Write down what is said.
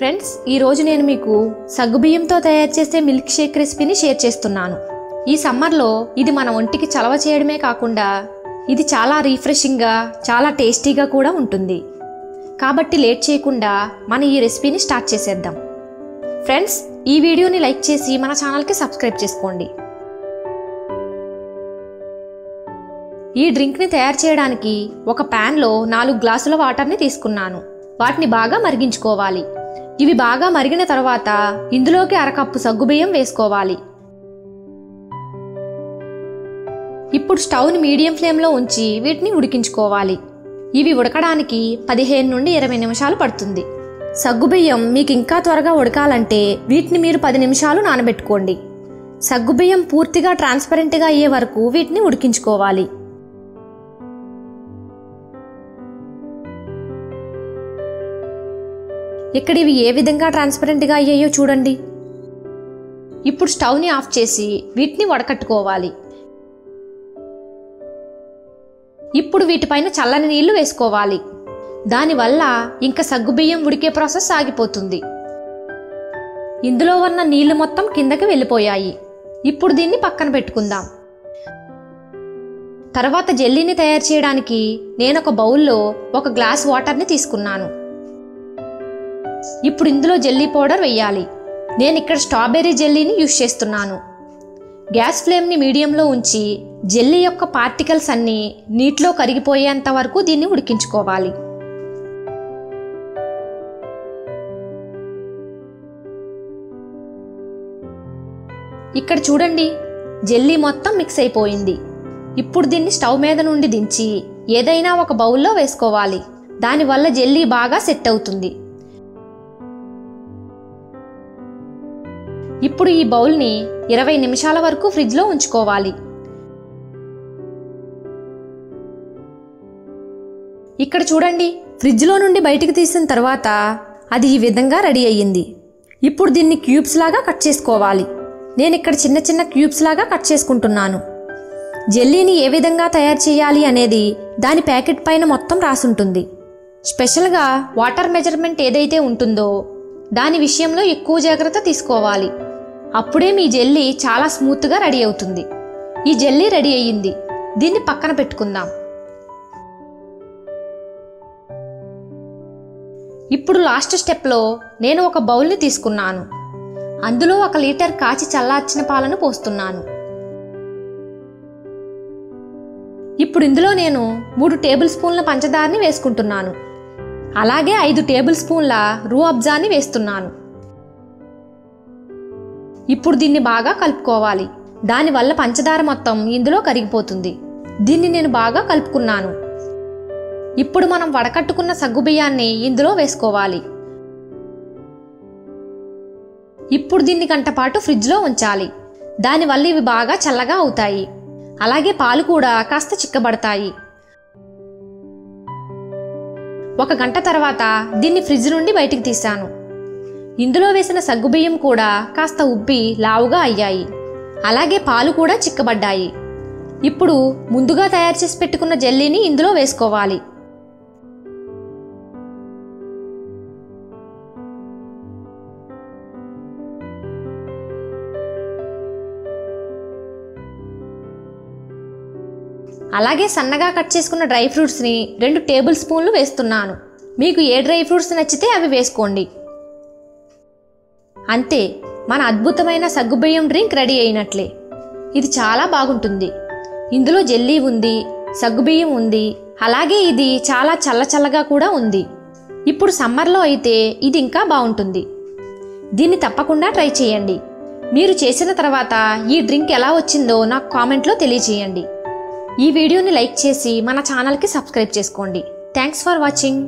Friends, ఈ రోజు నేను మీకు సగ్గుబియ్యంతో తయారు చేసే మిల్క్ షేక్ రెసిపీని షేర్ చేస్తున్నాను. ఈ సమ్మర్లో ఇది మన ఒంటికి చలవ చేయడమే కాకుండా ఇది చాలా రిఫ్రెషింగ్గా, చాలా టేస్టీగా కూడా ఉంటుంది. కాబట్టి లేట్ చేయకుండా మన ఈ రెసిపీని స్టార్ట్ చేసేద్దాం. ఫ్రెండ్స్, ఈ వీడియోని లైక్ చేసి మన ఛానల్కి సబ్స్క్రైబ్ చేసుకోండి. ఈ డ్రింక్ని తయారు చేయడానికి ఒక ప్యాన్లో 4 గ్లాసుల వాటర్ని తీసుకున్నాను. వాటిని బాగా మరిగించుకోవాలి. ఇవి బాగా మరిగిన తర్వాత ఇందులోకి 1/2 కప్పు సగ్గుబియ్యం వేసుకోవాలి. ఇప్పుడు స్టవ్ని మీడియం ఫ్లేమ్లో ఉంచి వీటిని ఉడికించుకోవాలి. ఇవి ఉడకడానికి 15 నుండి 20 నిమిషాలు పడుతుంది. సగ్గుబియ్యం మీకు ఇంకా త్వరగా ఉడకాలంటే వీటిని మీరు 10 నిమిషాలు నానబెట్టుకోండి. సగ్గుబియ్యం పూర్తిగా ట్రాన్స్పరెంట్గా అయ్యే వరకు వీటిని ఉడికించుకోవాలి. ఇక్కడ ఇవి ఏ విధంగా ట్రాన్స్పరెంట్గా అయ్యాయో చూడండి. ఇప్పుడు స్టవ్ని ఆఫ్ చేసి వీటిని వడకట్టుకోవాలి. ఇప్పుడు వీటిపైన చల్లని నీళ్లు వేసుకోవాలి. దానివల్ల ఇంకా సగ్గుబియ్యం ఉడికే ప్రాసెస్ ఆగిపోతుంది. ఇందులో ఉన్న నీళ్లు మొత్తం కిందకి వెళ్ళిపోయాయి. ఇప్పుడు దీన్ని పక్కన పెట్టుకుందాం. తర్వాత జెల్లీని తయారు చేయడానికి నేను ఒక బౌల్లో 1 గ్లాస్ వాటర్ని తీసుకున్నాను. ఇప్పుడు ఇందులో జెల్లీ పౌడర్ వేయాలి. నేను ఇక్కడ స్ట్రాబెర్రీ జెల్లీని యూజ్ చేస్తున్నాను. గ్యాస్ ఫ్లేమ్ని మీడియంలో ఉంచి జెల్లీ యొక్క పార్టికల్స్ అన్నీ నీటిలో కరిగిపోయేంత వరకు దీన్ని ఉడికించుకోవాలి. ఇక్కడ చూడండి, జెల్లీ మొత్తం మిక్స్ అయిపోయింది. ఇప్పుడు దీన్ని స్టవ్ మీద నుండి దించి ఏదైనా ఒక బౌల్లో వేసుకోవాలి. దానివల్ల జెల్లీ బాగా సెట్ అవుతుంది. ఇప్పుడు ఈ బౌల్ని 20 నిమిషాల వరకు ఫ్రిడ్జ్లో ఉంచుకోవాలి. ఇక్కడ చూడండి, ఫ్రిడ్జ్లో నుండి బయటికి తీసిన తర్వాత అది ఈ విధంగా రెడీ అయ్యింది. ఇప్పుడు దీన్ని క్యూబ్స్ లాగా కట్ చేసుకోవాలి. నేను ఇక్కడ చిన్న చిన్న క్యూబ్స్ లాగా కట్ చేసుకుంటున్నాను. జెల్లీని ఏ విధంగా తయారు చేయాలి అనేది దాని ప్యాకెట్ పైన మొత్తం రాసుంటుంది. స్పెషల్గా వాటర్ మెజర్మెంట్ ఏదైతే ఉంటుందో దాని విషయంలో ఎక్కువ జాగ్రత్త తీసుకోవాలి. అప్పుడే మీ జెల్లీ చాలా స్మూత్గా రెడీ అవుతుంది. ఈ జెల్లీ రెడీ అయ్యింది. దీన్ని పక్కన పెట్టుకుందాం. ఇప్పుడు లాస్ట్ స్టెప్లో నేను ఒక బౌల్ని తీసుకున్నాను. అందులో 1 లీటర్ కాచి చల్లార్చిన పాలను పోస్తున్నాను. ఇప్పుడు ఇందులో నేను 3 టేబుల్ స్పూన్ల పంచదారని వేసుకుంటున్నాను. అలాగే 5 టేబుల్ స్పూన్ల రూఅబ్జాని వేస్తున్నాను. ఇప్పుడు దీన్ని బాగా కలుపుకోవాలి. దానివల్ల పంచదార మొత్తం ఇందులో కరిగిపోతుంది. దీన్ని నేను బాగా కలుపుకున్నాను. ఇప్పుడు మనం వడకట్టుకున్న సగ్గుబియ్యాన్ని ఇందులో వేసుకోవాలి. ఇప్పుడు దీన్ని గంట పాటు ఫ్రిడ్జ్లో ఉంచాలి. దానివల్ల ఇవి బాగా చల్లగా అవుతాయి. అలాగే పాలు కూడా కాస్త చిక్కబడతాయి. 1 గంట తర్వాత దీన్ని ఫ్రిడ్జ్ నుండి బయటికి తీశాను. ఇందులో వేసిన సగ్గుబియ్యం కూడా కాస్త ఉబ్బి లావుగా అయ్యాయి. అలాగే పాలు కూడా చిక్కబడ్డాయి. ఇప్పుడు ముందుగా తయారు చేసి పెట్టుకున్న జెల్లీని ఇందులో వేసుకోవాలి. అలాగే సన్నగా కట్ చేసుకున్న డ్రై ఫ్రూట్స్ని 2 టేబుల్ స్పూన్లు వేస్తున్నాను. మీకు ఏ డ్రై ఫ్రూట్స్ నచ్చితే అవి వేసుకోండి. అంతే, మన అద్భుతమైన సగ్గుబియ్యం డ్రింక్ రెడీ అయినట్లే. ఇది చాలా బాగుంటుంది. ఇందులో జెల్లీ ఉంది, సగ్గుబియ్యం ఉంది, అలాగే ఇది చాలా చల్లచల్లగా కూడా ఉంది. ఇప్పుడు సమ్మర్లో అయితే ఇది ఇంకా బాగుంటుంది. దీన్ని తప్పకుండా ట్రై చేయండి. మీరు చేసిన తర్వాత ఈ డ్రింక్ ఎలా వచ్చిందో నాకు కామెంట్లో తెలియజేయండి. ఈ వీడియోని లైక్ చేసి మన ఛానల్కి సబ్స్క్రైబ్ చేసుకోండి. Thanks for watching.